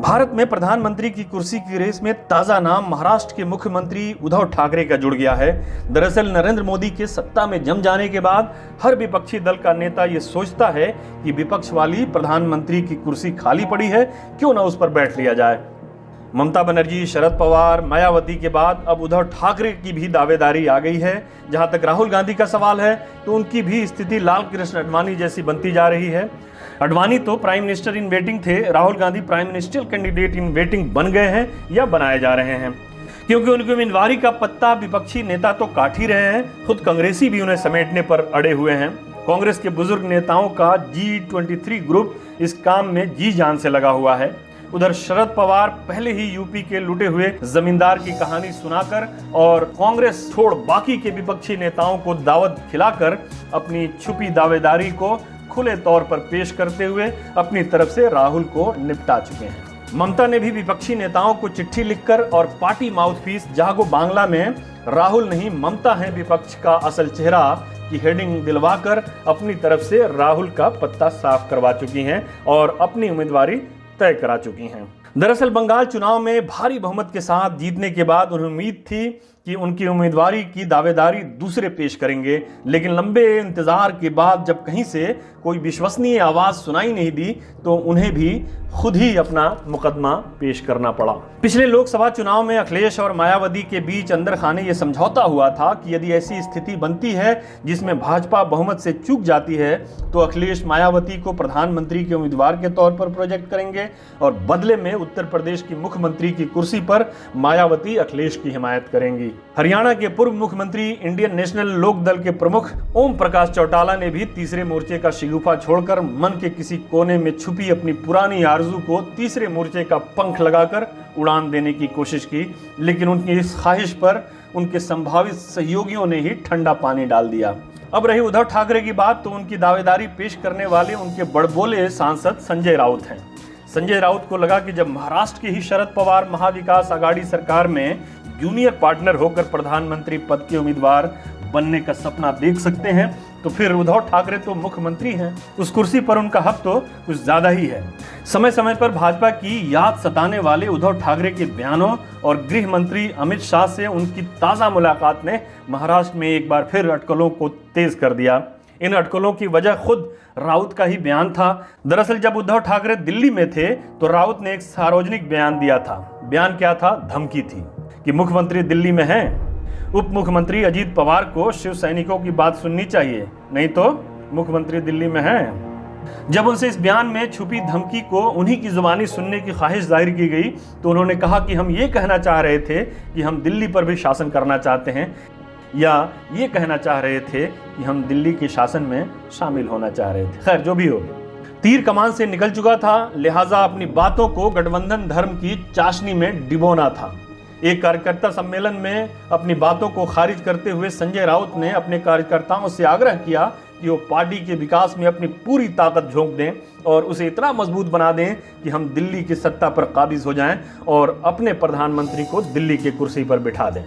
भारत में प्रधानमंत्री की कुर्सी की रेस में ताजा नाम महाराष्ट्र के मुख्यमंत्री उद्धव ठाकरे का जुड़ गया है। दरअसल नरेंद्र मोदी के सत्ता में जम जाने के बाद हर विपक्षी दल का नेता ये सोचता है कि विपक्ष वाली प्रधानमंत्री की कुर्सी खाली पड़ी है, क्यों ना उस पर बैठ लिया जाए। ममता बनर्जी, शरद पवार, मायावती के बाद अब उद्धव ठाकरे की भी दावेदारी आ गई है। जहां तक राहुल गांधी का सवाल है तो उनकी भी स्थिति लाल कृष्ण आडवाणी जैसी बनती जा रही है। आडवाणी तो प्राइम मिनिस्टर इन वेटिंग थे, Rahul Gandhi prime minister candidate in waiting बन गए हैं या बनाए जा रहे हैं, क्योंकि उनकी उम्मीदवारी का पत्ता विपक्षी नेता तो काट ही रहे हैं, खुद कांग्रेसी भी उन्हें समेटने पर अड़े हुए हैं। कांग्रेस के बुजुर्ग नेताओं का G23 ग्रुप इस काम में जी जान से लगा हुआ है। उधर शरद पवार पहले ही यूपी के लुटे हुए जमींदार की कहानी सुनाकर और कांग्रेस छोड़ बाकी के विपक्षी नेताओं को दावत खिलाकर अपनी छुपी दावेदारी को खुले तौर पर पेश करते हुए अपनी तरफ से राहुल को निपटा चुके हैं। ममता ने भी विपक्षी नेताओं को चिट्ठी लिखकर और पार्टी माउथपीस जागो बांग्ला में राहुल नहीं ममता है विपक्ष का असल चेहरा की हेडिंग दिलवाकर अपनी तरफ से राहुल का पत्ता साफ करवा चुकी हैं और अपनी उम्मीदवारी तय करा चुकी हैं। दरअसल बंगाल चुनाव में भारी बहुमत के साथ जीतने के बाद उन्हें उम्मीद थी कि उनकी उम्मीदवारी की दावेदारी दूसरे पेश करेंगे, लेकिन लंबे इंतजार के बाद जब कहीं से कोई विश्वसनीय आवाज सुनाई नहीं दी तो उन्हें भी खुद ही अपना मुकदमा पेश करना पड़ा। पिछले लोकसभा चुनाव में अखिलेश और मायावती के बीच अंदर खाने ये समझौता हुआ था कि यदि ऐसी स्थिति बनती है जिसमें भाजपा बहुमत से चूक जाती है तो अखिलेश मायावती को प्रधानमंत्री के उम्मीदवार के तौर पर प्रोजेक्ट करेंगे और बदले में उत्तर प्रदेश की मुख्यमंत्री की कुर्सी पर मायावती अखिलेश की हिमायत करेंगी। हरियाणा के पूर्व मुख्यमंत्री इंडियन नेशनल लोक दल के प्रमुख ओम प्रकाश चौटाला ने भी तीसरे मोर्चे का शिगुफा छोड़कर मन के किसी कोने में छुपी अपनी पुरानी आरजू को तीसरे मोर्चे का पंख लगाकर उड़ान देने की कोशिश की, लेकिन उनकी इस ख्वाहिश पर उनके संभावित सहयोगियों ने ही ठंडा पानी डाल दिया। अब रही उद्धव ठाकरे की बात तो उनकी दावेदारी पेश करने वाले उनके बड़बोले सांसद संजय राउत हैं। संजय राउत को लगा कि जब महाराष्ट्र की ही शरद पवार महाविकास आघाड़ी सरकार में जूनियर पार्टनर होकर प्रधानमंत्री पद के उम्मीदवार बनने का सपना देख सकते हैं तो फिर उद्धव ठाकरे तो मुख्यमंत्री हैं, उस कुर्सी पर उनका हक तो कुछ ज्यादा ही है। समय समय पर भाजपा की याद सताने वाले उद्धव ठाकरे के बयानों और गृह मंत्री अमित शाह से उनकी ताजा मुलाकात ने महाराष्ट्र में एक बार फिर अटकलों को तेज कर दिया। इन अटकलों की वजह खुद राउत का ही बयान था। दरअसल जब उद्धव ठाकरे दिल्ली में थे तो राउत ने एक सार्वजनिक बयान दिया था। बयान क्या था? धमकी थी कि मुख्यमंत्री दिल्ली में हैं, उप मुख्यमंत्री अजीत पवार को शिव सैनिकों की बात सुननी चाहिए, नहीं तो मुख्यमंत्री दिल्ली में हैं। जब उनसे इस बयान में छुपी धमकी को उन्हीं की जुबानी सुनने की ख्वाहिश जाहिर की गई तो उन्होंने कहा कि हम ये कहना चाह रहे थे कि हम दिल्ली पर भी शासन करना चाहते हैं, या ये कहना चाह रहे थे कि हम दिल्ली के शासन में शामिल होना चाह रहे थे। खैर जो भी हो, तीर कमान से निकल चुका था, लिहाजा अपनी बातों को गठबंधन धर्म की चाशनी में डिबोना था। एक कार्यकर्ता सम्मेलन में अपनी बातों को खारिज करते हुए संजय राउत ने अपने कार्यकर्ताओं से आग्रह किया कि वो पार्टी के विकास में अपनी पूरी ताकत झोंक दें और उसे इतना मजबूत बना दें कि हम दिल्ली की सत्ता पर काबिज हो जाएं और अपने प्रधानमंत्री को दिल्ली की कुर्सी पर बिठा दें।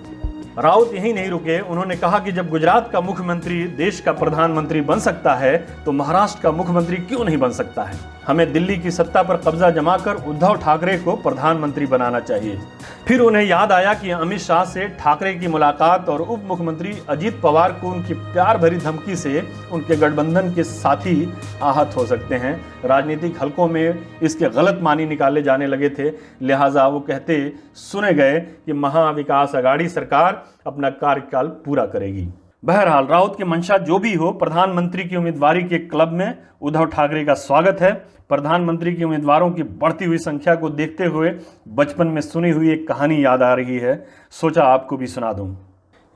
राउत यही नहीं रुके, उन्होंने कहा कि जब गुजरात का मुख्यमंत्री देश का प्रधानमंत्री बन सकता है तो महाराष्ट्र का मुख्यमंत्री क्यों नहीं बन सकता है। हमें दिल्ली की सत्ता पर कब्जा जमाकर उद्धव ठाकरे को प्रधानमंत्री बनाना चाहिए। फिर उन्हें याद आया कि अमित शाह से ठाकरे की मुलाकात और उप मुख्यमंत्री अजीत पवार को उनकी प्यार भरी धमकी से उनके गठबंधन के साथी आहत हो सकते हैं। राजनीतिक हलकों में इसके गलत मानी निकाले जाने लगे थे, लिहाजा वो कहते सुने गए कि महाविकास आघाड़ी सरकार अपना कार्यकाल पूरा करेगी। बहरहाल राउत की मंशा जो भी हो, प्रधानमंत्री की उम्मीदवारी के क्लब में उद्धव ठाकरे का स्वागत है। प्रधानमंत्री की उम्मीदवारों की बढ़ती हुई संख्या को देखते हुए बचपन में सुनी हुई एक कहानी याद आ रही है, सोचा आपको भी सुना दूं।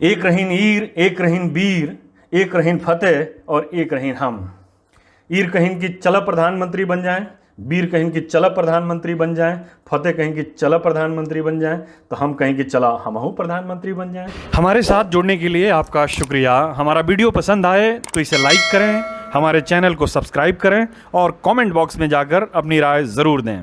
एक रहीन ईर, एक रहीन बीर, एक रहीन फतेह और एक रहीन हम। ईर कहीन की चला प्रधानमंत्री बन जाएं, बीर कहीं की चला प्रधानमंत्री बन जाएं, फतेह कहीं की चला प्रधानमंत्री बन जाएं, तो हम कहीं की चला हमहू प्रधानमंत्री बन जाएं। हमारे साथ जुड़ने के लिए आपका शुक्रिया। हमारा वीडियो पसंद आए तो इसे लाइक करें, हमारे चैनल को सब्सक्राइब करें और कमेंट बॉक्स में जाकर अपनी राय ज़रूर दें।